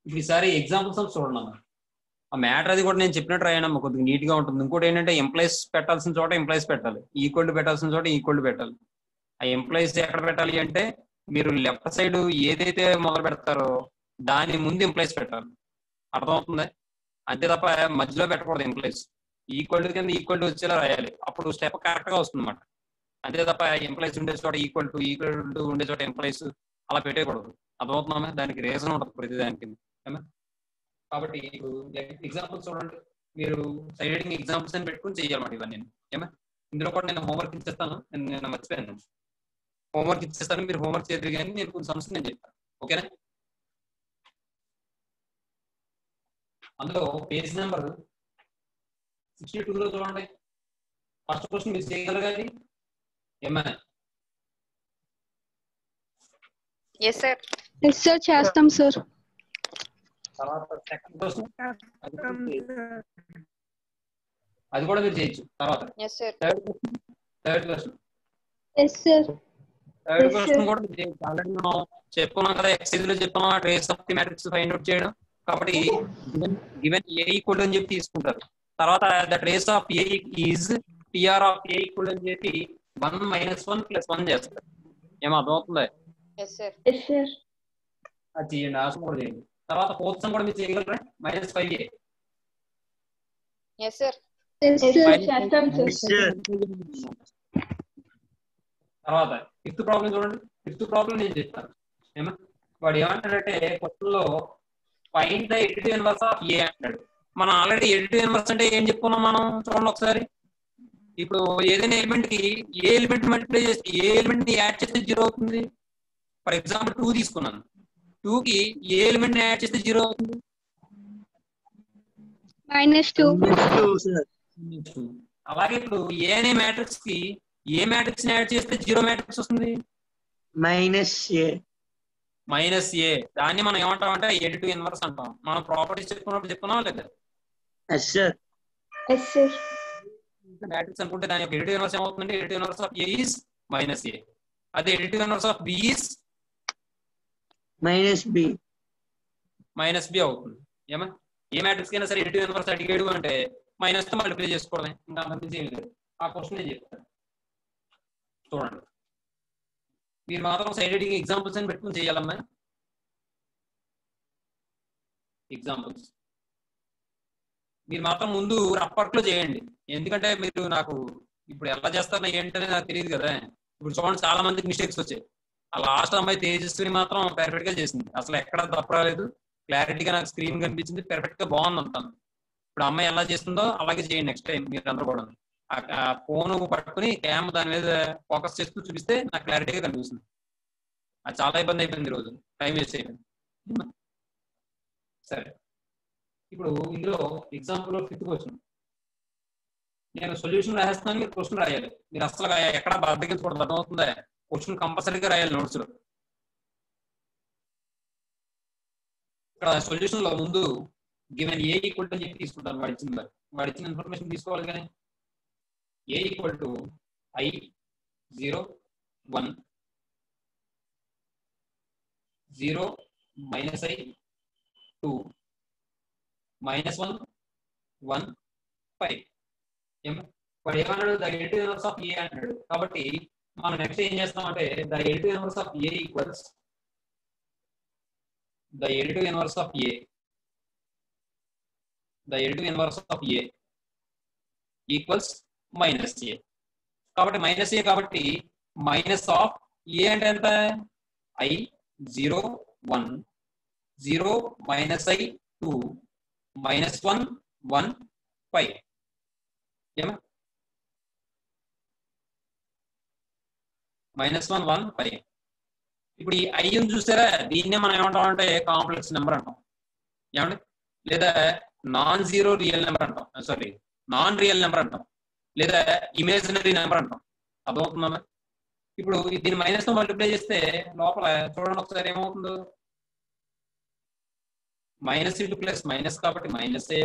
ఇప్పుడు ఈసారి ఎగ్జాంపుల్స్ చూడండి అమ్మా. ఆ మ్యాటర్ అది కూడా నేను చెప్పినట్టు రాయనమ్మా, కొద్దిగా నీట్ గా ఉంటుంది. ఇంకోటి ఏంటంటే ఎంప్లాయీస్ పెట్టాల్సిన చోట ఎంప్లాయీస్ పెట్టాలి, ఈక్వల్ పెట్టాల్సిన చోట ఈక్వల్ పెట్టాలి. ఆ ఎంప్లాయీస్ ఎక్కడ పెట్టాలి అంటే మీరు లెఫ్ట్ సైడ్ ఏదైతే మొదలు పెడతారో దాని ముందు ఎంప్లాయీస్ పెట్టాలి. అర్థమవుతుంది? అంతే తప్ప మధ్యలో పెట్టకూడదు. ఎంప్లాయీస్ ఈక్వల్ కింద ఈక్వల్ వచ్చేలా రాయాలి, అప్పుడు స్టెప్ కరెక్ట్ గా వస్తుంది అన్నమాట. అంతే తప్ప ఎంప్లాయీస్ ఉండే చోట ఈక్వల్ టు ఉండే చోట ఎంప్లాయీస్ అలా పెట్టేయకూడదు. అర్థమవుతున్నామా? దానికి రీజన్ ఉంటుంది ప్రతి దానికి. కాబట్టి ఎగ్జాంపుల్స్ చూడండి, మీరు సైడ్ రీడింగ్ ఎగ్జాంపుల్స్ అని పెట్టుకుని చేయాలన్నమాట ఇవన్నీ. ఏమా ఇందులో కూడా నేను హోంవర్క్ ఇచ్చేస్తాను, నేను మర్చిపోయాను. హోంవర్క్ ఇచ్చేస్తాను, మీరు హోంవర్క్ చేద్దరు కానీ నేను కొన్ని సమస్యలు నేను చెప్తాను. ఓకేనా? అందులో పేజ్ నెంబర్ 62లో చూడండి. ఫస్ట్ క్వశ్చన్ మీరు చేయగలరా? ఏమైనా ఎస్ సార్. ఎస్ సార్, చేస్తాం సార్. తర్వాత సెకండ్ క్వశ్చన్ అది కూడా మీరు చేయొచ్చు. తర్వాత third question yes sir. Third question కూడా మీరు చేయొచ్చు. ఆల్రెడీ మనం చెప్పుకున్నాం కదా, ఎక్సైజ్ లో చెప్పుకున్నాం trace of the matrix find out చేయడం. కాబట్టి గివెన్ ఏ ఈక్వల్ అని చెప్పి తీసుకుంటారు. తర్వాత the trace of A is TR of A equal అని చెప్పి 1 - 1 + 1 చేస్తారు. ఏమో అర్థమవుతుందా? అది చేయండి, ఆశ కూడా చేయండి. తర్వాత ఫోర్త్ సమ్ కూడా మీరు చేయగలరా? -5a. తర్వాత ఫిఫ్త్ ప్రాబ్లం చూడండి. ఫిఫ్త్ ప్రాబ్లం నేను చెప్తాను. ఏమో వాడు ఏమంటాడంటే క్వశ్చన్ లో find the additive inverse of A అంటాడు. మనం ఆల్రెడీ ఎడిటివ్ ఇన్వర్స్ అంటే ఏం చెప్పుకున్నాం మనం చూడండి ఒకసారి. ఇప్పుడు ఏదైనా ఎలిమెంట్ కి ఏ ఎలిమెంట్ మల్టిప్లై చేస్తే ఏ ఎలిమెంట్ ని యాడ్ చేస్తే 0 అవుతుంది. ఫర్ ఎగ్జాంపుల్ 2 తీసుకున్నాను. 2 కి ఏ ఎలిమెంట్ ని యాడ్ చేస్తే 0 అవుతుంది? -2. అలాగే ఇప్పుడు ఏ అనే మ్యాట్రిక్స్ కి ఏ మ్యాట్రిక్స్ ని యాడ్ చేస్తే 0 మ్యాట్రిక్స్ వస్తుంది? -a. దాన్ని మనం ఏమంటాం అంటే ఎడిటివ్ ఇన్వర్స్ అంటాం. మనం ప్రాపర్టీస్ చెప్పుకున్నప్పుడు చెప్పుకున్నాం లేదా? మ్యాట్రిక్స్ అనుకుంటే దాని యొక్క ఎడిటివ్ ఇన్వర్స్ ఏమవుతుందంటే additive inverse of a is -a. అదే additive inverse of b is -b అవుతుంది. ఏమా ఏ మ్యాట్రిక్స్ కైనా సరే ఎడిటివ్ ఇన్వర్స్ అడిగాడు అంటే మైనస్ తో మల్టిప్లై చేసుకోవడమే, ఇంకా అంతకుమించి ఏం లేదు. ఆ క్వశ్చన్ నేను చెప్తాను చూడండి. మీరు మాత్రం సైడ్ రీడింగ్ ఎగ్జాంపుల్స్ అని పెట్టుకుని చేయాలమ్మా. ఎగ్జాంపుల్స్ మీరు మాత్రం ముందు రఫ్ వర్క్ లో చేయండి, ఎందుకంటే మీరు నాకు ఇప్పుడు ఎలా చేస్తారో ఏంటనే నాకు తెలియదు కదా. ఇప్పుడు చూడండి, చాలా మందికి మిస్టేక్స్ వచ్చాయి. ఆ లాస్ట్ అమ్మాయి తేజస్విని మాత్రం పర్ఫెక్ట్ గా చేసింది, అసలు ఎక్కడ తప్పు రాలేదు. క్లారిటీగా నాకు స్క్రీన్ కనిపించింది, పర్ఫెక్ట్ గా బాగుంది అంటాను. ఇప్పుడు అమ్మాయి ఎలా చేస్తుందో అలాగే చేయండి నెక్స్ట్ టైం మీరు అందరూ కూడా. ఆ ఫోన్ పట్టుకుని క్యామ్ దాని మీద ఫోకస్ చేస్తూ చూపిస్తే నాకు క్లారిటీగా కనిపిస్తుంది. అది చాలా ఇబ్బంది అయిపోయింది ఈరోజు, టైం వేస్ట్ అయిపోయింది. సరే, ఇప్పుడు ఇందులో ఎగ్జాంపుల్ 5th క్వశ్చన్ నేను సొల్యూషన్ రాసేస్తాను, మీరు క్వశ్చన్ రాయాలి. మీరు అసలు ఎక్కడ బద్దగించకూడదు, అర్థమవుతుందా? క్వశ్చన్ కంపల్సరీగా రాయాలి నోట్స్ లో. ఇక్కడ సొల్యూషన్ లో ముందు గివెన్ ఏ ఈక్వల్ టు అని చెప్పి తీసుకుంటాను. వాడు ఇచ్చిన ఇన్ఫర్మేషన్ తీసుకోవాలి కానీ ఏ ఈక్వల్ టు i 0 1 0 - i 2 -1 1 5. వాడు ఏమన్నాడు? The additive inverse of A అంటాడు. కాబట్టి మనం నెక్స్ట్ ఏం చేస్తామంటే the additive inverse of A equals the additive inverse of a equals -a. కాబట్టి -a కాబట్టి మైనస్ ఆఫ్ a అంటే ఎంత? i 0 1 0 - i 2 -1 1 5. ఏమా -1 1 5. ఇప్పుడు ఈ ఐ చూసారా, దీన్నే మనం ఏమంటాం అంటే కాంప్లెక్స్ నెంబర్ అంటాం. ఏమండి? లేదా నాన్ జీరో రియల్ నెంబర్ అంటాం, సారీ నాన్ రియల్ నెంబర్ అంటాం, లేదా ఇమేజినరీ నెంబర్ అంటాం. అర్థమవుతుందా? ఇప్పుడు దీన్ని మైనస్ తో మల్టిప్లై చేస్తే లోపల చూడండి ఒకసారి ఏమవుతుందో. మైనస్ ఇంటూ ప్లస్ మైనస్ కాబట్టి -a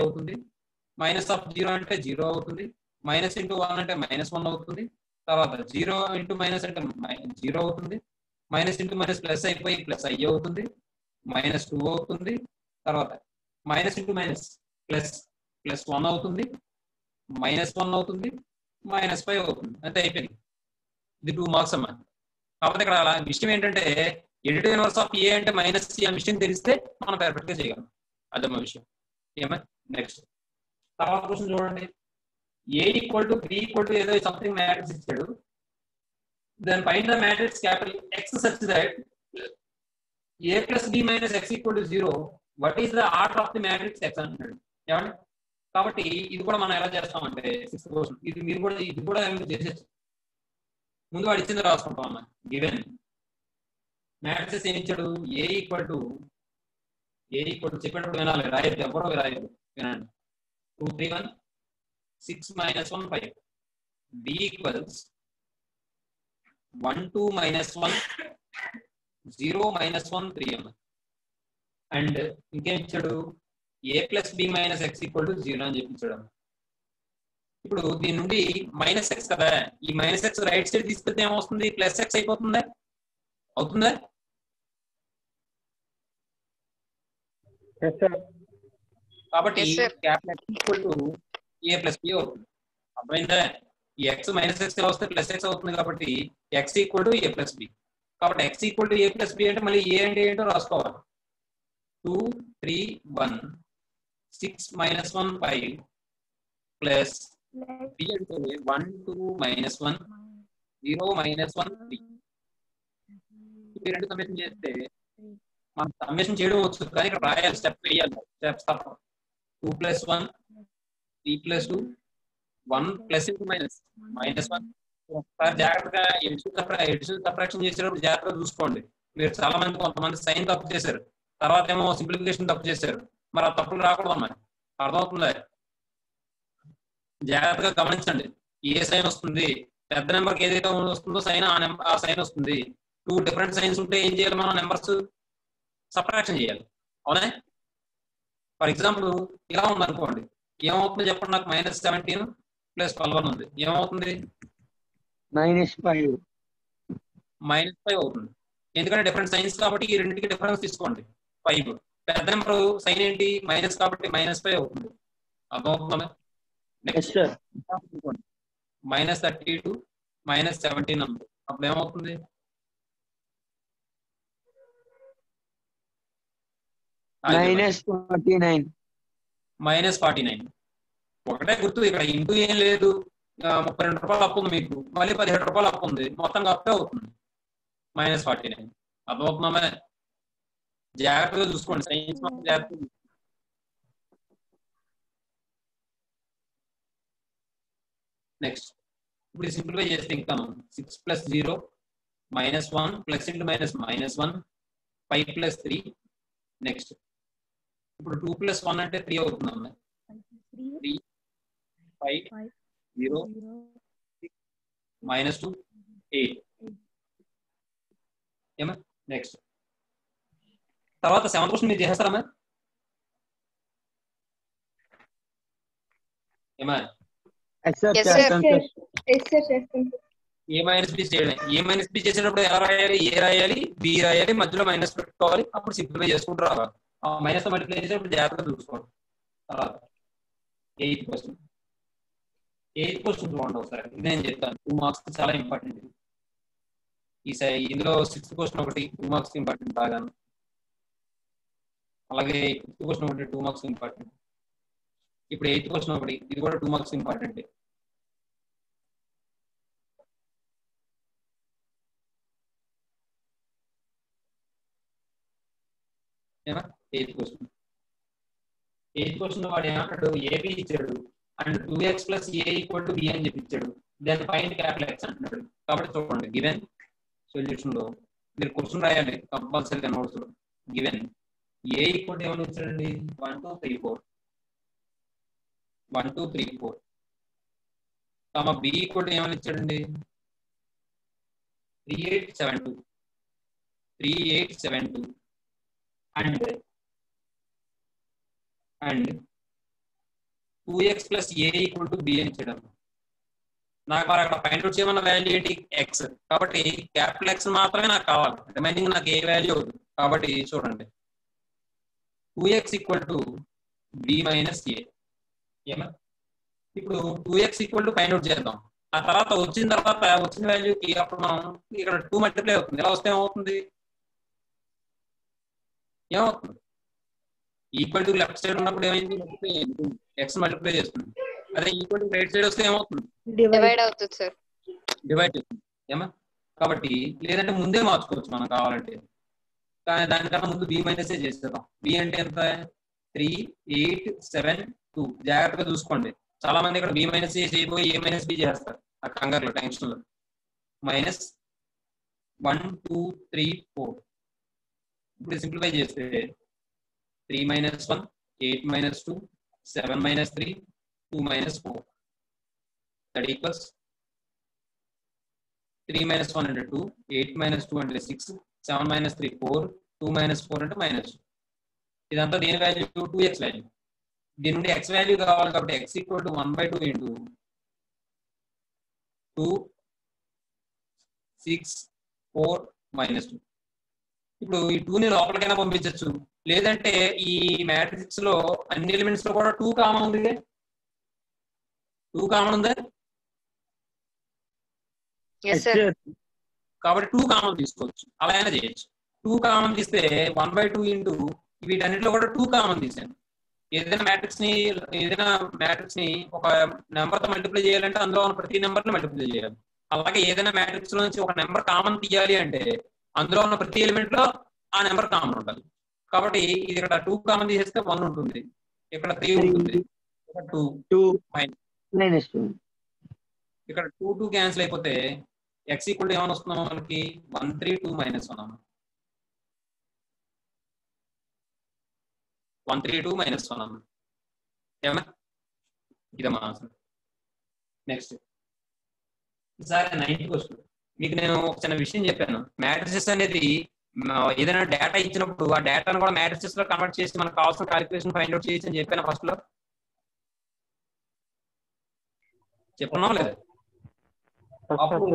అవుతుంది. మైనస్ ఆఫ్ 0 అంటే 0 అవుతుంది. మైనస్ ఇంటూ 1 అంటే -1 అవుతుంది. తర్వాత 0 ఇంటూ మైనస్ అంటే 0 అవుతుంది. మైనస్ ఇంటూ మైనస్ ప్లస్ అయిపోయి ప్లస్ i అవుతుంది. -2 అవుతుంది. తర్వాత minus into minus plus, plus 1 అవుతుంది, -1 అవుతుంది, -5 అవుతుంది, అంతే అయిపోయింది. ఇది 2 మార్క్స్ అమ్మా. కాకపోతే ఇక్కడ విషయం ఏంటంటే ఎడిటివ్ ఇన్వర్స్ ఆఫ్ ఏ అంటే మైనస్ సి అనే విషయం తెలిస్తే మనం పర్ఫెక్ట్ గా చేయగలం. అదమ్మా విషయం. ఏమా నెక్స్ట్ తర్వాత క్వశ్చన్ చూడండి. A equal to B equal to ఏదో సంథింగ్ మ్యాట్రిక్స్ ఇచ్చాడు. Then find the matrix capital X such that A plus B minus X equal to 0. What is the order of the matrix X అంటున్నాడు. ఏమండి కాబట్టి ఇది కూడా మనం ఎలా చేస్తామంటే 6th క్వశ్చన్ ఇది కూడా చేసేచ్చు. ముందు వాడు ఇచ్చింది రాసుకుంటాం అన్న. గివెన్ మ్యాట్రిక్స్ ఏమి ఇచ్చాడు? ఏ ఈక్వల్ టు చెప్పినప్పుడు వినాలి, రాయద్దు, ఎవరో రాయద్దు, వినండి. 2 3 1 6 - 1 5. బి ఈక్వల్స్ 1 2 - 1 0 - 1 3 అన్న. అండ్ ఇంకేం ఇచ్చాడు? A plus B minus X equal to 0 అని చెప్పించాడు. ఇప్పుడు దీని నుండి -x కదా, ఈ -x రైట్ సైడ్ తీసుకెళ్తే ఏమవుతుంది? +x అయిపోతుందా? అవుతుందా? కాబట్టి equal to A plus B అవుతుంది. అర్థమైందా? ఈ x -x వస్తే +x అవుతుంది కాబట్టి x equal to A plus B. కాబట్టి x equal to A plus B అంటే మళ్ళీ ఏ అంటే ఏంటో రాసుకోవాలి. 2 3 1 6 - 1 5 ప్లస్ b అంటే 1 2 - 1 0 - 1 3. ఈ రెండు సమ్మేషన్ చేస్తే మనం సమ్మేషన్ చేయడం వచ్చు, కానీ ఇక్కడ రాయాలి, స్టెప్ వేయాలి, స్టెప్స్ తప్ప. 2 + 1 3 + 2 1 ప్లస్ ఇంటూ మైనస్ -1. ఒకసారి జాగ్రత్తగా ఎడిషన్ సబ్ట్రాక్షన్ చేసేటప్పుడు జాగ్రత్తగా చూసుకోండి. మీరు చాలా మంది కొంతమంది సైన్ తప్పు చేశారు, తర్వాత ఏమో సింప్లిఫికేషన్ తప్పు చేశారు. మరి ఆ తప్పులు రాకూడదు అన్నమాట. అర్థమవుతుందా? జాగ్రత్తగా గమనించండి. ఏ సైన్ వస్తుంది, పెద్ద నెంబర్కి ఏదైతే వస్తుందో సైన్ ఆ సైన్ వస్తుంది. 2 డిఫరెంట్ సైన్స్ ఉంటే ఏం చేయాలి? మనం నెంబర్స్ సబ్ట్రాక్షన్ చేయాలి. అవునా? ఫర్ ఎగ్జాంపుల్ ఇలా ఉంది అనుకోండి, ఏమవుతుంది చెప్పండి నాకు? -17 + 12 ఉంది, ఏమవుతుంది? -5 అవుతుంది. ఎందుకంటే డిఫరెంట్ సైన్స్ కాబట్టి ఈ రెండింటికి డిఫరెన్స్ తీసుకోండి 5. పెద్ద నెంబర్ సైన్ ఏంటి? మైనస్ కాబట్టి -5 అవుతుంది. అర్థమవుతుందా? నెక్స్ట్ -32 -17 ఉంది, అప్పుడు ఏమవుతుంది? -49. ఒకటే గుర్తు, ఇక్కడ ఇంటూ ఏం లేదు. 32 రూపాయలు అప్పు ఉంది మీకు, మళ్ళీ 17 రూపాయలు అప్పు ఉంది, మొత్తం అప్పే అవుతుంది -49. అర్థమవుతుందా? జాగ్రత్తగా చూసుకోండి, సైన్స్ జాగ్రత్తగా. నెక్స్ట్ ఇప్పుడు సింప్లిఫై చేస్తే ఇంకా 6 + 0 -1 ప్లస్ ఇంటూ మైనస్ -1 5 + 3. నెక్స్ట్ ఇప్పుడు 2 + 1 అంటే 3 అవుతుంది. 3 5 0 -2 8. ఏమా నెక్స్ట్ తర్వాత 7th క్వశ్చన్ మీరు చేసేస్తారమ్మా? ఏమా ఏ మైనస్ బి చేయడం. ఏ మైనస్ బి చేసేటప్పుడు ఎలా రాయాలి? ఏ రాయాలి, బి రాయాలి, మధ్యలో మైనస్ పెట్టుకోవాలి, అప్పుడు సింప్లిఫై చేసుకుంటూ రావాలి. ఆ మైనస్ మల్టిప్లై చేసేటప్పుడు జాగ్రత్తగా చూసుకోండి. తర్వాత 8th క్వశ్చన్ చూడండి ఒకసారి. ఇది నేను చెప్తాను, 2 మార్క్స్ చాలా ఇంపార్టెంట్. ఈసారి ఇందులో 6th క్వశ్చన్ ఒకటి 2 మార్క్స్ ఇంపార్టెంట్ బాగా. అలాగే 5th క్వశ్చన్ ఒకటి 2 మార్క్స్ ఇంపార్టెంట్. ఇప్పుడు 8th క్వశ్చన్ ఒకటి, ఇది కూడా 2 మార్క్స్ ఇంపార్టెంట్. ఏమా 8th క్వశ్చన్ వాడు ఏమంటాడు? ఏబి ఇచ్చాడు అండ్ 2x + a = b అని చెప్పించాడు. దాని ఫైండ్ క్యాపిటల్ X అంటున్నాడు. కాబట్టి చూడండి, గివెన్ సొల్యూషన్ లో మీరు క్వశ్చన్ రాయాలి కంపల్సరీగా నోట్స్ లో. గివెన్ a = ఏమని ఇచ్చాడండి? 1 2 3 4 1 2 3 4. b = ఏమని ఇచ్చాడండి? 3872 అండ్ 2x + a = b అని ఇచ్చాడు. నాకు మరి అక్కడ ఫైండ్ అవుట్ చేయమన్న వాల్యూ ఏంటి? x. కాబట్టి క్యాపిటల్ X మాత్రమే నాకు కావాలి, రిమైనింగ్ నాకు ఏ వాల్యూ అవుతుంది. కాబట్టి చూడండి, 2x equal to b minus a. ఏమా ఇప్పుడు 2x equal to find out చేద్దాం. ఆ తర్వాత వచ్చిన వాల్యూకి అప్పుడు మనం ఇక్కడ 2 మల్టిప్లై అవుతుంది. ఎలా వస్తే ఏమవుతుంది? ఈక్వల్ టు లెఫ్ట్ సైడ్ ఉన్నప్పుడు ఏమైంది? ఎక్స్ మల్టిప్లై చేస్తుంది. అదే ఈక్వల్ టు రైట్ సైడ్ వస్తే ఏమవుతుంది? డివైడ్ అవుతుంది సార్. డివైడ్ చేస్తుంది. ఏమా కాబట్టి లేదంటే ముందే మార్చుకోవచ్చు మనం కావాలంటే. కానీ దానికన్నా ముందు బి మైనస్ చేసేద్దాం. బి అంటే ఎంత? 3, 8, 7, 2. జాగ్రత్తగా చూసుకోండి. చాలా మంది ఇక్కడ బి మైనస్ చేయబోయి ఏ మైనస్ బి చేస్తారు ఆ కంగారులో, టెన్షన్ లో. -1, 2, 3, 4. ఇప్పుడు సింప్లిఫై చేస్తే 3 - 1, 8 - 2, 7 - 3, 2 - 4. That equals 3 - 1 అంటే 2, 8 - 2 అంటే 6, 7 - 3 4, 2 - 4 అంటే -2. ఇదంతా దేని వాల్యూ? 2x value. దీని నుండి x వాల్యూ కావాలి కాబట్టి x ఈక్వల్ టు 1/2 ఇంటూ 2, 6, 4 - 2. ఇప్పుడు ఈ 2ని లోపలికైనా పంపించవచ్చు, లేదంటే ఈ మ్యాట్రిక్స్ లో అన్ని ఎలిమెంట్స్ లో కూడా 2 కామన్ ఉంది. 2 కామన్ ఉందా? కాబట్టి 2 కామన్ తీసుకోవచ్చు. అలా అయినా చేయొచ్చు. 2 కామన్ తీస్తే 1/2 ఇంటూ వీటన్నిటిలో కూడా 2 కామన్ తీసాను. ఏదైనా మ్యాట్రిక్స్ ని ఒక నెంబర్ తో మల్టిప్లై చేయాలంటే అందులో ఉన్న ప్రతి నెంబర్ ని మల్టిప్లై చేయాలి. అలాగే ఏదైనా మ్యాట్రిక్స్ లో నుంచి ఒక నెంబర్ కామన్ తీయాలి అంటే అందులో ఉన్న ప్రతి ఎలిమెంట్ లో ఆ నెంబర్ కామన్ ఉండాలి. కాబట్టి ఇది ఇక్కడ 2 కామన్ తీసేస్తే 1 ఉంటుంది, ఇక్కడ 3 ఉంటుంది, ఇక్కడ 2 మైనస్ 2. ఇక్కడ 2 క్యాన్సిల్ అయిపోతే x ఈక్వల్ టు ఏమైనా వస్తున్నామో మనకి 132 - 1. 132 - 1. ఏమన్నా ఇదమ్మా ఆన్సర్. నెక్స్ట్ ఈసారి 9th క్వశ్చన్. మీకు నేను ఒక చిన్న విషయం చెప్పాను. మ్యాట్రిసెస్ అనేది ఏదైనా డేటా ఇచ్చినప్పుడు ఆ డేటాను కూడా మ్యాట్రిసెస్ లో కన్వర్ట్ చేసి మనకు కావాల్సిన క్యాలిక్యులేషన్ ఫైండ్ అవుట్ చేయొచ్చు అని చెప్పాను ఫస్ట్ లో. చెప్పుకున్నాం లేదా? అప్పుడు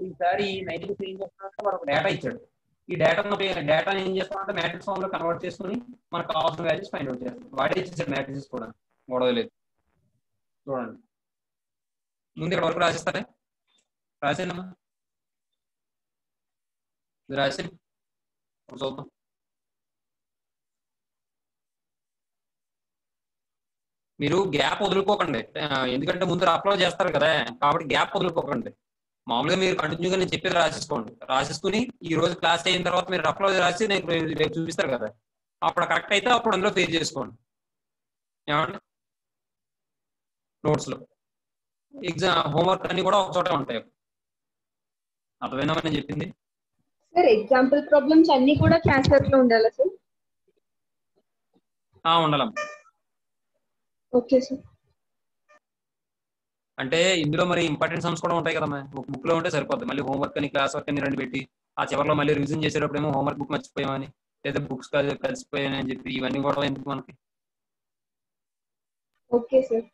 ఈసారి 9th క్వశ్చన్ ఏం చేస్తానంటే వాడు ఒక డేటా ఇచ్చాడు. ఈ డేటాని ఏం చేస్తామంటే మ్యాట్రిక్స్ ఫామ్ లో కన్వర్ట్ చేసుకుని మనకు కావాల్సిన వాల్యూస్ ఫైండ్ అవుట్ చేస్తాం. వాడే ఇచ్చేసాడు మ్యాట్రిక్స్ కూడా, గొడవ లేదు. చూడండి ముందు ఇక్కడ వరకు రాసిస్తారే, రాసేనమ్మా, రాసి చూద్దాం. మీరు గ్యాప్ వదులుకోకండి, ఎందుకంటే ముందు అప్లోడ్ చేస్తారు కదా, కాబట్టి గ్యాప్ వదులుకోకండి. మామూలుగా మీరు కంటిన్యూగా నేను చెప్పేది రాసేసుకుని ఈ రోజు క్లాస్ అయిన తర్వాత మీరు అప్లోడ్ రాసి నేను రేపు చూపిస్తారు కదా, అప్పుడు కరెక్ట్ అయితే అప్పుడు అందులో పే చేసుకోండి. ఏమండి నోట్స్ లో ఎగ్జామ్ హోంవర్క్ అన్ని కూడా ఒక చోట ఉంటాయి. అర్థమైనా నేను చెప్పింది? సార్ ఎగ్జాంపుల్ ప్రాబ్లమ్స్ అన్ని కూడా క్లాస్ లో ఉండాలా సార్? ఉండాలమ్మా. Okay sir. అంటే ఇందులో మరి ఇంపార్టెంట్ సమ్స్ కూడా ఉంటాయి కదమ్మా. ఒక బుక్ లో ఉంటే సరిపోద్ది. మళ్ళీ హోంవర్క్ అని క్లాస్ వర్క్ అని రెండు పెట్టి ఆ చివరిలో మళ్ళీ రివిజన్ చేసేటప్పుడు ఏమో హోంవర్క్ బుక్ మర్చిపోయామని లేదా బుక్స్ కలిసిపోయామని అని చెప్పి ఇవన్నీ కూడా ఎందుకు మనకి? Okay sir.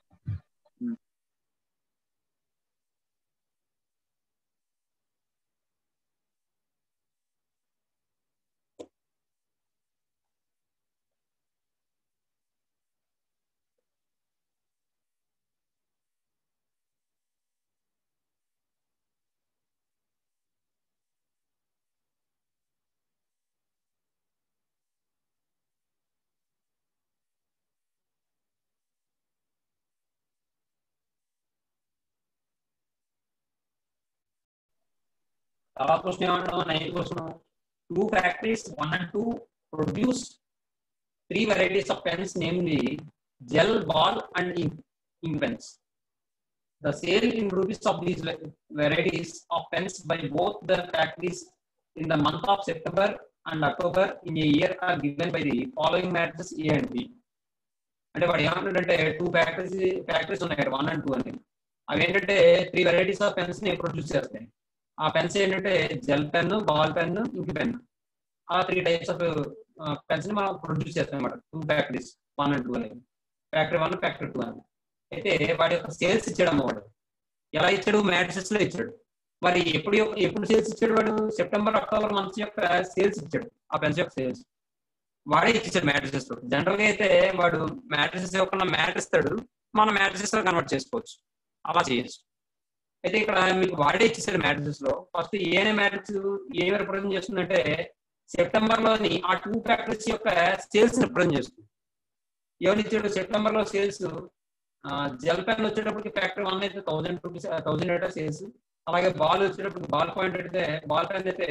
తర్వాత క్వశ్చన్ ఏమంటాం? 9th question. 2 factories 1 and 2 produce 3 varieties of pens, namely gel, ball and ink pens. The sale in rupees of these varieties of pens by both the factories in the month of September and October in a year are given by the following matrices A and B. అంటే వాడు ఏమంటాడంటే 2 factories ఉన్నాయి 1 and 2 అని. అవి ఏంటంటే 3 varieties of pens ని produce చేస్తాయి. ఆ పెన్స్ ఏంటంటే gel pen, ball pen, ink pen. ఆ 3 టైప్స్ ఆఫ్ పెన్స్ ని మనం ప్రొడ్యూస్ చేస్తాం అన్నమాట. 2 ఫ్యాక్టరీస్ 1 and 2 అనేది. ఫ్యాక్టరీ 1, ఫ్యాక్టరీ 2 అని. అయితే వాడి యొక్క సేల్స్ ఇచ్చాడు అన్నవాడు. ఎలా ఇచ్చాడు? మ్యాట్రిసెస్ లో ఇచ్చాడు. మరి ఎప్పుడు సేల్స్ ఇచ్చాడు వాడు? సెప్టెంబర్, అక్టోబర్ మంత్స్ యొక్క సేల్స్ ఇచ్చాడు ఆ పెన్స్ యొక్క సేల్స్. వాడే ఇచ్చేసాడు మ్యాట్రిసెస్ లో. జనరల్ గా అయితే వాడు మ్యాట్రిసెస్ ఇవ్వకుండా మ్యాట్ ఇస్తాడు, మనం మ్యాట్రిసెస్ లో కన్వర్ట్ చేసుకోవచ్చు, అలా చేయొచ్చు. అయితే ఇక్కడ మీకు వాడే ఇచ్చేసాడు మ్యాట్రిసెస్ లో. ఫస్ట్ ఏనే మ్యాట్రిక్స్ ఏమి రిప్రజెంట్ చేస్తుందంటే సెప్టెంబర్ లోని ఆ 2 ఫ్యాక్టరీస్ యొక్క సేల్స్ రిప్రజెంట్ చేస్తుంది. ఏమని ఇచ్చాడు సెప్టెంబర్ లో సేల్స్? జెల్ పెన్ వచ్చేటప్పటికి ఫ్యాక్టరీ 1 అయితే 1000 రూపీస్ 1000 అయితే సేల్స్. అలాగే బాల్ వచ్చేటప్పుడు బాల్ పాయింట్ అయితే బాల్ పెన్ అయితే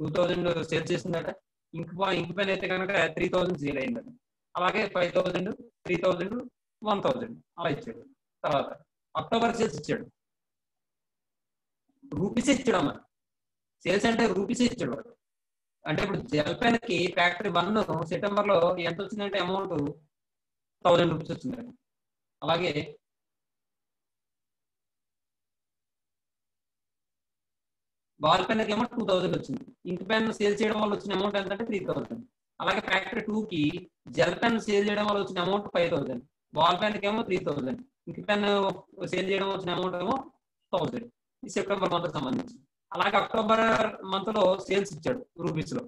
2000 సేల్ చేసిందట. ఇంక్ పెన్ అయితే కనుక 3000 సేల్ అయిందట. అలాగే 5000, 3000, 1000 అలా ఇచ్చాడు. తర్వాత అక్టోబర్ సేల్స్ ఇచ్చాడు, రూపీస్ ఇచ్చాడు అమ్మ. సేల్స్ అంటే రూపీస్ ఇచ్చాడు వాడు. అంటే ఇప్పుడు జెల్ పెన్ కి ఫ్యాక్టరీ 1 సెప్టెంబర్ లో ఎంత వచ్చిందంటే అమౌంట్ 1000 రూపీస్ వచ్చిందండి. అలాగే బాల్ పెన్ ఏమో 2000 వచ్చింది. ఇంక్ పెన్ సేల్ చేయడం వల్ల వచ్చిన అమౌంట్ ఎంత అంటే 3000. అలాగే ఫ్యాక్టరీ 2 కి జెల్ పెన్ సేల్ చేయడం వల్ల వచ్చిన అమౌంట్ 5000. బాల్ పెన్ ఏమో 3000. ఇంక్ పెన్ సేల్ చేయడం వచ్చిన అమౌంట్ ఏమో 1000. ఈ సెప్టెంబర్ మంత్ సంబంధించి. అలాగే అక్టోబర్ మంత్ లో సేల్స్ ఇచ్చాడు రూపీస్ లో.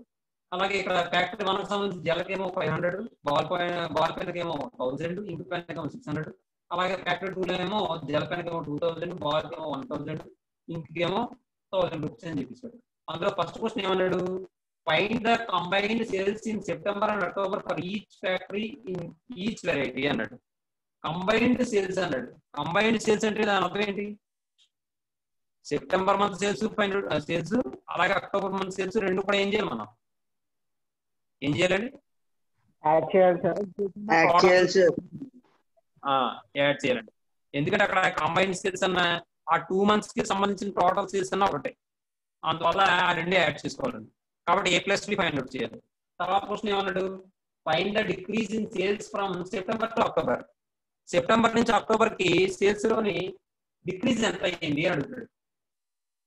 అలాగే ఇక్కడ ఫ్యాక్టరీ 1 కి సంబంధించి జెల్కి ఏమో 500, బాల్ పెన్ ఏమో 1000, ఇంక్ పెన్ ఏమో 600. అలాగే ఫ్యాక్టరీ 2 లో ఏమో జెల్ పెన్ ఏమో 2000, బాల్ ఏమో 1000, ఇంక్ ఏమో 1000 రూపీస్ అని చెప్పేసాడు. అందులో ఫస్ట్ క్వశ్చన్ ఏమన్నాడు? Find the combined sales in September and October for each factory in each variety అన్నాడు. కంబైన్డ్ సేల్స్ అన్నాడు. కంబైన్డ్ సేల్స్ అంటే దాని అర్థం ఏంటి? సెప్టెంబర్ మంత్ సేల్స్ సేల్స్ అలాగే అక్టోబర్ మంత్ సేల్స్ రెండు కూడా ఏం చేయాలి మనం? ఏం చేయాలండి? యాడ్ చేయాలి సార్. యాడ్ చేయాలండి. ఎందుకంటే అక్కడ కంబైన్డ్ సేల్స్ అన్న ఆ 2 months కి సంబంధించిన టోటల్ సేల్స్ అన్న ఒకటే, అందువల్ల ఆ రెండే యాడ్ చేసుకోవాలండి. కాబట్టి A+B ఫైండ్ అవుట్ చేయాలి. తర్వాత క్వశ్చన్ ఏమన్నాడు? Find the decrease in sales from September to October. September నుంచి అక్టోబర్ కి సేల్స్ లోని డిక్రీజ్ ఎంత అయ్యింది అని అడుగుతాడు.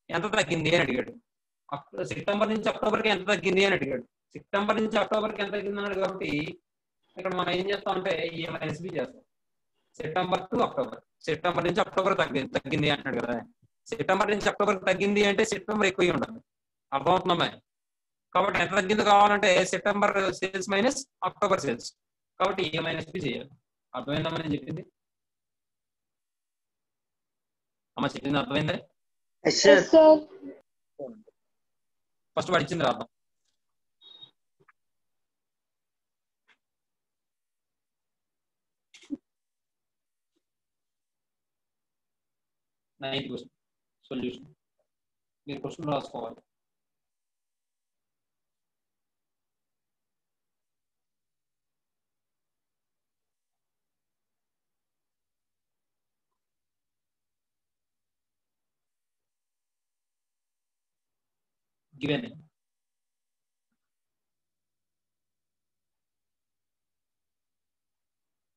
ఎంత తగ్గింది అని అడిగాడు. సెప్టెంబర్ నుంచి అక్టోబర్ కి ఎంత తగ్గింది అని అడిగాడు. సెప్టెంబర్ నుంచి అక్టోబర్ కి ఎంత తగ్గింది అన్నాడు. కాబట్టి ఇక్కడ మనం ఏం చేస్తాం అంటే A-B చేస్తాం. సెప్టెంబర్ టు అక్టోబర్, సెప్టెంబర్ నుంచి అక్టోబర్ తగ్గింది అంటున్నాడు కదా. సెప్టెంబర్ నుంచి అక్టోబర్ తగ్గింది అంటే సెప్టెంబర్ ఎక్కువ ఉండాలి. అర్థమవుతుందమ్మా? కాబట్టి ఎంత తగ్గింది కావాలంటే September sales minus October sales. కాబట్టి A-B చేయాలి. అర్థమైందమ్మా నేను చెప్పింది? అమ్మ చెప్పింది అర్థమైందా? ఫస్ట్ వాడు ఇచ్చింది రాద్దాం. Ninth question solution. మీరు క్వశ్చన్ రాసుకోవాలి. given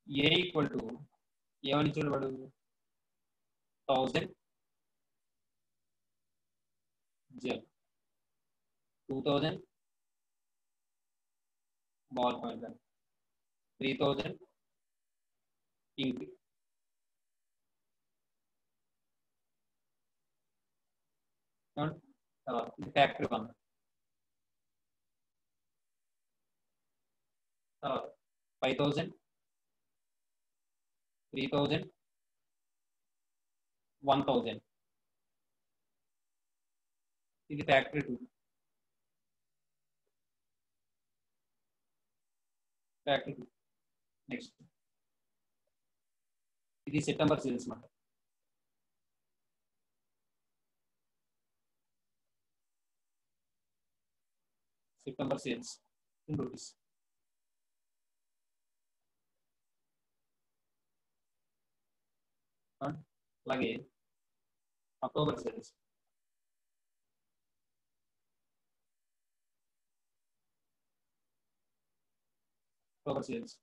A equal to ఏమని ఇచ్చాడు వాడు? 1000 gel, 2000 ball point, 3000 ink. Factory 1. తర్వాత 5000, 3000, 1000. ఇది ఫ్యాక్టరీ 2. ఫ్యాక్టరీ 2 నెక్స్ట్ ఇది సెప్టెంబర్ సేల్స్ మాట. September sales in rupees. అలాగే October sales. October sales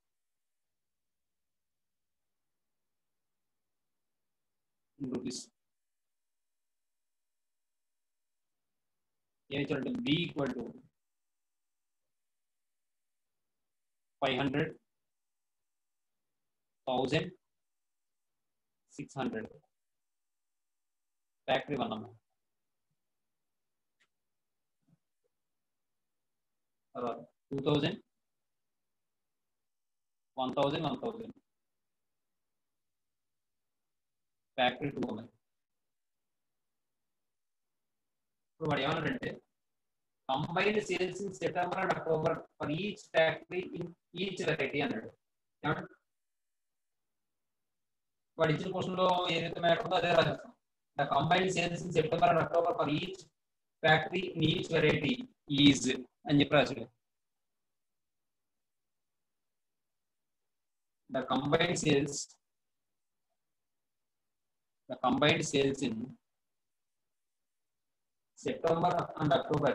in rupees. ఏమి ఇచ్చారంటే B ఈక్వల్ టు 500, 1000, 600. ఫ్యాక్టరీ 1 అమ్మ. తర్వాత 2000, 1000 1000 ఫ్యాక్టరీ 2 ఉన్నాయి. ఇప్పుడు వాడు ఏమన్నాడంటే combined sales in September and October for each factory in each variety అన్నాడు. ఏమంటాడు వాడు ఇచ్చిన క్వశ్చన్ లో ఏదైతే మ్యాటర్ ఉందో అదే రాసేస్తాం. The combined sales in September and October for each factory in each variety is అని చెప్పి రాశాడు. The combined sales in September and October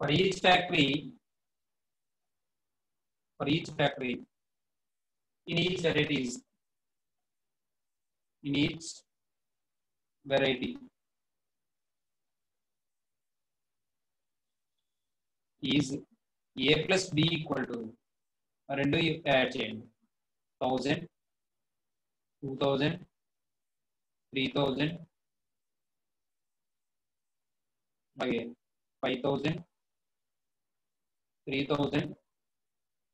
for each factory in each variety is A plus B equal to రెండు add చేయండి 1000 2000 3000 అలాగే 5000 3000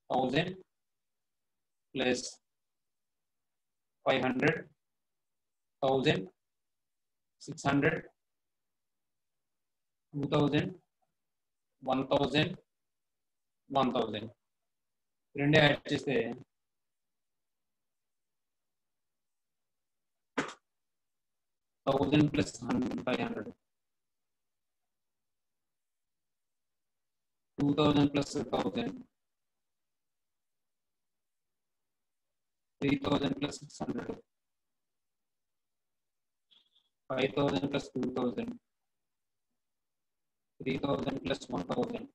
1000 plus 500 1000 600 2000 1000 1000 రెండు add చేస్తే 1000 plus 500 2000 plus 1000 3000 plus 600 5000 plus 2000 3000 plus 1000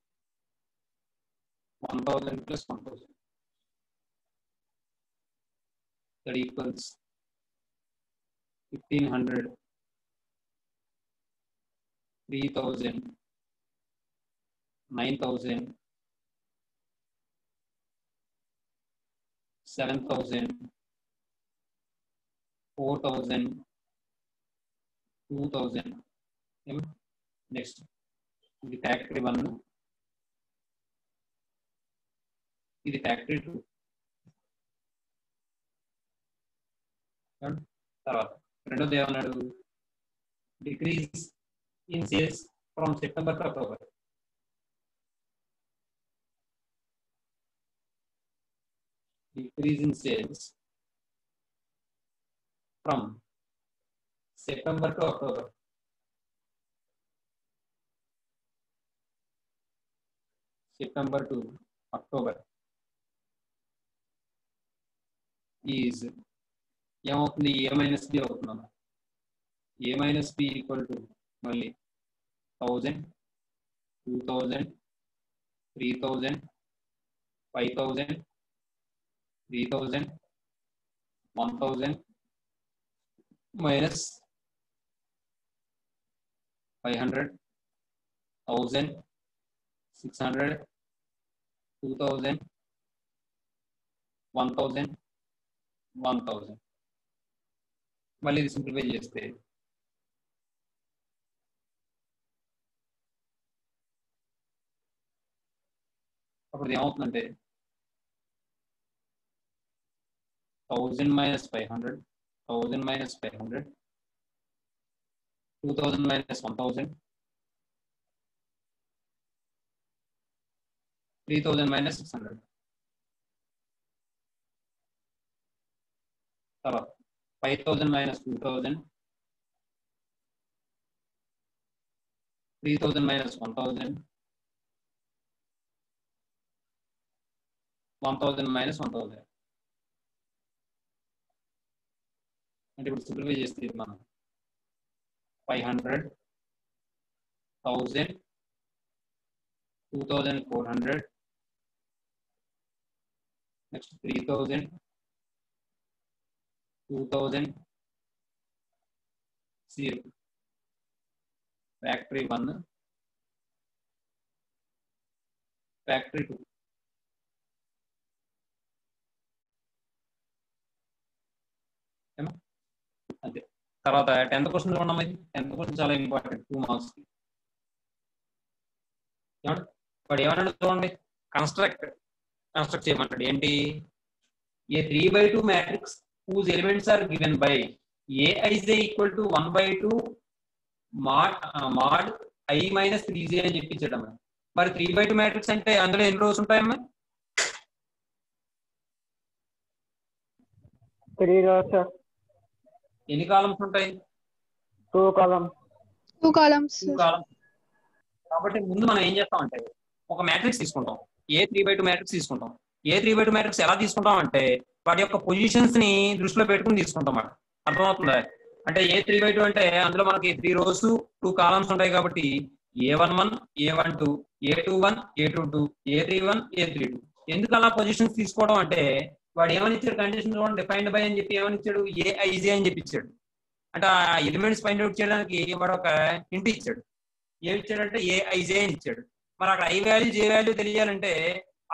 1000 plus 1000 that equals 1500 3000 9000 7000 4000 2000. Next ఇది factory 1 ఇది factory 2. తర్వాత రెండోది ఏమన్నాడు decrease in sales from September to October. Decrease in sales from September to October. September to October is ఏమవుతుంది A minus B అవుతున్నాం. A minus B equal to మళ్ళీ 1000 2000 3000 5000 3000 1000 minus 500 1000 600 2000 1000 1000 మళ్ళీ ఇది సింప్లిఫై చేస్తే అప్పుడు ఏమవుతుందంటే 1000 minus 500 1000 minus 500 2000 minus 1000 3000 minus 600 తర్వాత 5000 minus 2000 3000 minus 1000 1000 minus 1000 అంటే ఇప్పుడు సింప్లిఫై చేస్తే మనం 500 1000 2400 నెక్స్ట్ 3000 2000 0 ఫ్యాక్టరీ 1 ఫ్యాక్టరీ 2 అంతే. తర్వాత 10th క్వశ్చన్ చూడండి. 10th క్వశ్చన్ చాలా ఇంపార్టెంట్ 2 మార్క్స్. వాడు ఏమన్నాడు చూడండి, కన్స్ట్రక్ట్ చేయమంటాడు. ఏంటి? ఏ 3/2 matrix whose elements are given by aij equal to 1/2 mod I minus 3j అని చెప్పించాడమ్మా. మరి 3/2 మ్యాట్రిక్స్ అంటే అందులో ఎన్ని రోస్ ఉంటాయమ్మా? 3 rows, sir. ఎన్ని కాలమ్స్ ఉంటాయి? 2 columns. 2 columns. 2 కాలమ్స్. కాబట్టి ముందు మనం ఏం చేస్తామంటే ఒక మ్యాట్రిక్స్ తీసుకుంటాం. ఏ 3/2 మ్యాట్రిక్స్ తీసుకుంటాం. ఏ 3/2 మ్యాట్రిక్స్ ఎలా తీసుకుంటాం అంటే వాటి యొక్క పొజిషన్స్ ని దృష్టిలో పెట్టుకుని తీసుకుంటాం అన్నమాట. అర్థమవుతుందా? అంటే ఏ 3/2 అంటే అందులో మనకి 3 rows 2 columns ఉంటాయి కాబట్టి A11 A12 A21 A22 A31 A32. ఎందుకు అలా పొజిషన్స్ తీసుకోవడం అంటే వాడు ఏమని ఇచ్చాడు కండిషన్ చూడండి, డిఫైన్డ్ బై అని చెప్పి ఏమని ఇచ్చాడు, ఏఐజే అని చెప్పి ఇచ్చాడు. అంటే ఆ ఎలిమెంట్స్ ఫైండ్ అవుట్ చేయడానికి వాడు ఒక హింట్ ఇచ్చాడు. ఏమి ఇచ్చాడంటే ఏఐజే అని ఇచ్చాడు. మరి అక్కడ ఐ వాల్యూ జే వాల్యూ తెలియాలంటే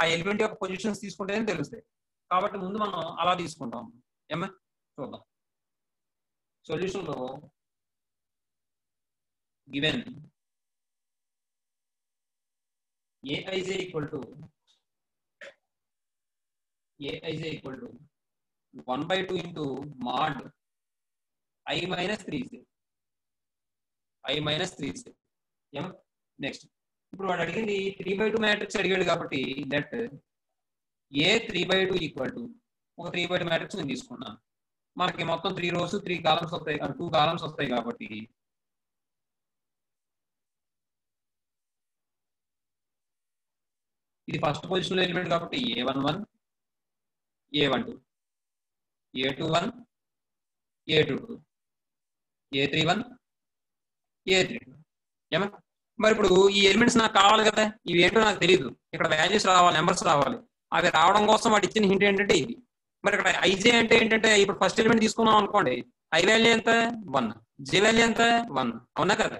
ఆ ఎలిమెంట్ యొక్క పొజిషన్స్ తీసుకుంటేనే తెలుస్తాయి. కాబట్టి ముందు మనం అలా తీసుకుంటాం. ఏమన్నా చూద్దాం. సొల్యూషన్ లో given AIJ equal to 1/2 into mod I minus 3j. Next ఇప్పుడు వాడు అడిగింది 3/2 మ్యాట్రిక్స్ అడిగాడు కాబట్టి దట్ ఏ 3/2 ఈక్వల్ టు ఒక 3/2 మ్యాట్రిక్స్ నేను తీసుకున్నాను. మనకి మొత్తం 3 rows 3 columns వస్తాయి, 2 columns వస్తాయి కాబట్టి ఇది ఫస్ట్ పొజిషన్ లో ఎలిమెంట్ కాబట్టి A11 A12 A21 A22 A31 A32. ఏమా మరి ఇప్పుడు ఈ ఎలిమెంట్స్ నాకు కావాలి కదా, ఇవి ఏంటో నాకు తెలియదు. ఇక్కడ వాల్యూస్ రావాలి, నెంబర్స్ రావాలి. అవి రావడం కోసం వాడు ఇచ్చిన హింట్ ఏంటంటే ఇది. మరి ఇక్కడ ఐజే అంటే ఏంటంటే ఇప్పుడు ఫస్ట్ ఎలిమెంట్ తీసుకున్నాం అనుకోండి, ఐ వాల్యూ ఎంత 1, జే వాల్యూ ఎంత 1. అవునా కదా?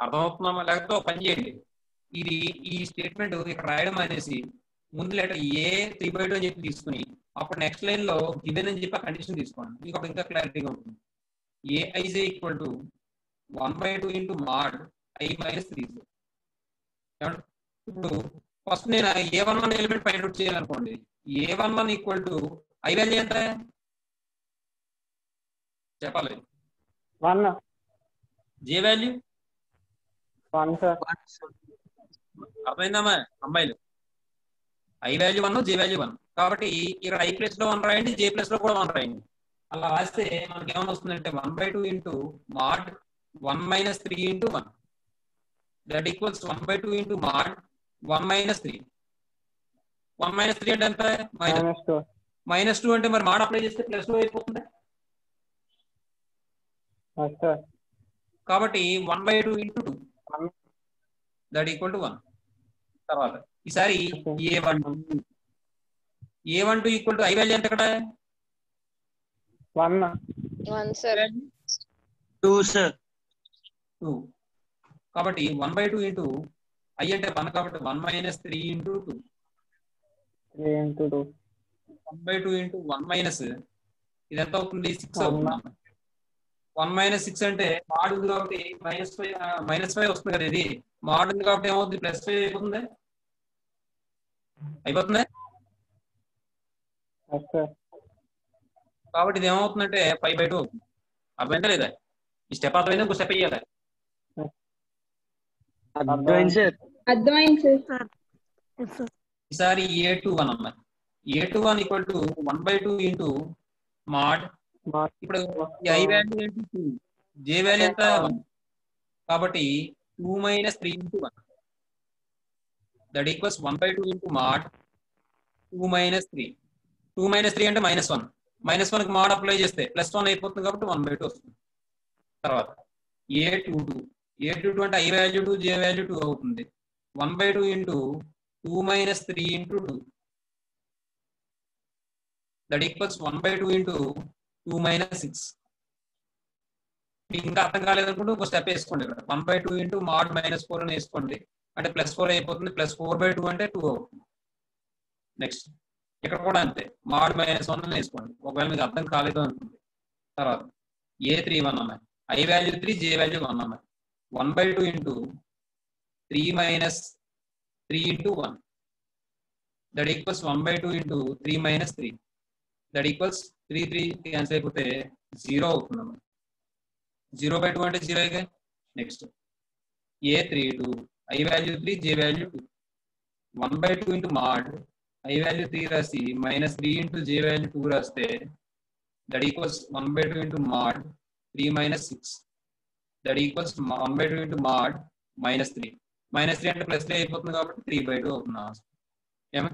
అర్థమవుతున్నామా? లేకపోతే పని చేయండి, ఇది ఈ స్టేట్మెంట్ ఇక్కడ రాయడం అనేసి ముందు లెటర్ ఏ 3/2 అని చెప్పి తీసుకుని అప్పుడు నెక్స్ట్ లైన్ లో గివెన్ అని చెప్పి కండిషన్ తీసుకోండి. మీకు అప్పుడు ఇంకా క్లారిటీగా ఉంటుంది. AIJ equal to 1/2 into mod I minus 3j. ఇప్పుడు ఫస్ట్ నేను A11 ఎలిమెంట్ ఫైండ్ అవుట్ చేయాలనుకోండి. A11 equal to I value ఎంత చెప్పాలి? 1. J value 1, sir. అర్థమైందమ్మా అమ్మాయిలు? I value 1, J value 1. కాబట్టి ఇక్కడ ఐ ప్లేస్ లో 1 రాయండి, జే ప్లేస్ లో కూడా 1 రాయండి. అలా రాస్తే మనకి ఏమైనా వస్తుందంటే 1/2 into mod 1 minus 3 into 1. That equals 1/2 into mod 1 minus 3. 1 minus 3 అంటే ఎంత? -2 అంటే మరి mod అప్లై చేస్తే +2 అయిపోతుంది. కాబట్టి 1/2 into 2 that equal to 1. తర్వాత ఈసారి A12 equal to I value ఎంత? ఇక్కడ 1 sir. 2, sir. 2. కాబట్టి 1/2 into ఐ అంటే 1 కాబట్టి 1 minus 3 into 2. 3 into 2. 1/2 into 1 minus ఇది ఎంత అవుతుంది? 6 అవుతుంది. 1 minus 6 అంటే mod ఉంది కాబట్టి -5 వస్తుంది కదా. ఇది mod ఉంది కాబట్టి ఏమవుతుంది? +5 అయిపోతుంది. కాబట్టి ఇది ఏమవుతుందంటే 5/2 అవుతుంది. అర్థమైందా లేదా? ఈ స్టెప్ అర్థమైందా? ఇంకో స్టెప్ వేయాలి. అర్థమైంది సార్. ఈసారి A21 అన్నమాట. A21 equal to 1/2 into mod. ఇప్పుడు ఐ వాల్యూ ఏంటి? 2. జే వాల్యూ ఎంత? 1. కాబట్టి 2 minus 3 into 1. దట్ equals 1/2 into mod 2 minus 3. 2 minus 3 అంటే -1. -1 కి mod అప్లై చేస్తే +1 అయిపోతుంది కాబట్టి 1/2 వస్తుంది. తర్వాత A22 అంటే ఐ వాల్యూ 2 జే వాల్యూ 2 అవుతుంది. 1/2 into 2 minus 3 into 2. That equals 1/2 into 2 minus 6. మీకు ఇంకా అర్థం కాలేదనుకుంటే ఒక స్టెప్ వేసుకోండి. ఇక్కడ 1/2 into mod -4 అని వేసుకోండి. అంటే +4 అయిపోతుంది. +4/2 అంటే 2 అవుతుంది. నెక్స్ట్ ఇక్కడ కూడా అంతే, మాడ్ -1 వేసుకోండి ఒకవేళ మీకు అర్థం కాలేదు అనుకుంది. తర్వాత A31 అన్నాయి, I వాల్యూ 3, J వాల్యూ 1 అన్నాయి. 1/2 ఇంటూ 3 - 3 ఇంటూ 1 దట్ equals 1/2 into 3 - 3 that equals 3 cancel అయిపోతే 0 అవుతుంది. 0/2 అంటే 0. Next A32 I value 3, J value 2. 1/2 into mod I value 3 రాసి -3 ఇంటూ J వాల్యూ 2 రాస్తే that equals 1/2 into mod 3 - 6 that equals 1/2 into mod -3. -3 అంటే +3 అయిపోతుంది కాబట్టి 3/2 అవుతుంది. ఏమో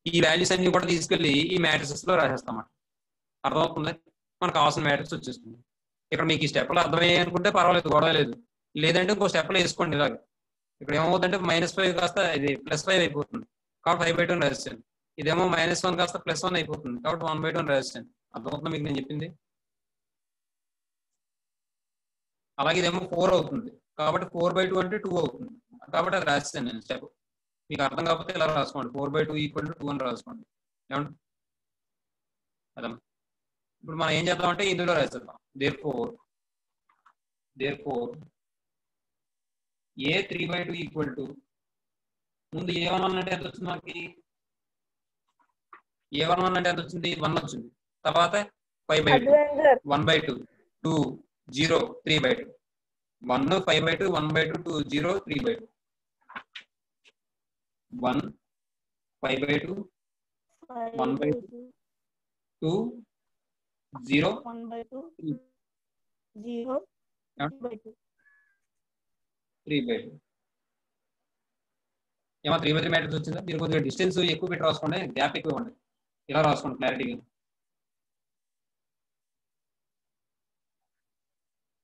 ఈ వాల్యూస్ అన్ని కూడా తీసుకెళ్ళి ఈ మ్యాట్రిసెస్ లో రాసేస్తాం. అర్థమవుతుంది, మనకు కావాల్సిన మ్యాట్రిక్స్ వచ్చేస్తుంది. ఇక్కడ మీకు ఈ స్టెప్లు అర్థమయ్యాయి అనుకుంటే పర్వాలేదు, గొడవ లేదు. లేదంటే ఇంకో స్టెప్లో వేసుకోండి. ఇలాగ ఇక్కడ ఏమవుతుందంటే -5 కాస్త ఇది +5 అయిపోతుంది కాబట్టి 5/2 రాసేసాను. ఇదేమో -1 కాస్త +1 అయిపోతుంది కాబట్టి 1/2 రాసేసాను. అర్థమవుతుంది మీకు నేను చెప్పింది? అలాగే ఇదేమో 4 అవుతుంది కాబట్టి 4/2 అంటే 2 అవుతుంది కాబట్టి అది రాసేసాను నేను స్టెప్. మీకు అర్థం కాకపోతే ఇలా రాసుకోండి, 4/2 = 2 అని రాసుకోండి. ఏమంటే అదే ఇప్పుడు మనం ఏం చేద్దామంటే ఇందులో రాసేద్దాం. therefore A3/2 ముందు A11 అంటే ఎంత వచ్చింది మనకి? A11 అంటే ఎంత వచ్చింది? 1 వచ్చింది. తర్వాత 5/2 1/2 2 0 3/2 1 5/2 1/2 2 0 3/2 1 5/2 1/2 2 0 1/2 0 3/2. ఏమో 3/3 మ్యాట్రిక్స్ వచ్చిందా? మీరు కొద్దిగా డిస్టెన్స్ ఎక్కువ పెట్టి రాసుకోండి, గ్యాప్ ఎక్కువ ఇవ్వండి. ఇలా రాసుకోండి క్లారిటీగా.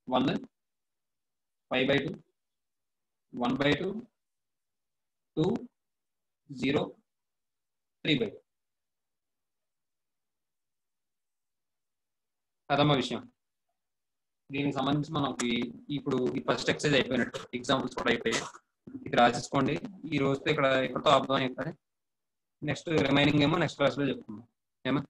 1 5/2 1/2 2 0 3/2 అదమ్మా విషయం. దీనికి సంబంధించి మనకి ఇప్పుడు ఈ ఫస్ట్ ఎక్సర్సైజ్ అయిపోయినట్టు, ఎగ్జాంపుల్స్ కూడా అయిపోయాయి. ఇది రాసేసుకోండి. ఈ రోజుతో ఇక్కడతో ఆపుదాం. నెక్స్ట్ రిమైనింగ్ ఏమో నెక్స్ట్ క్లాస్లో చెప్తున్నాం. ఏమో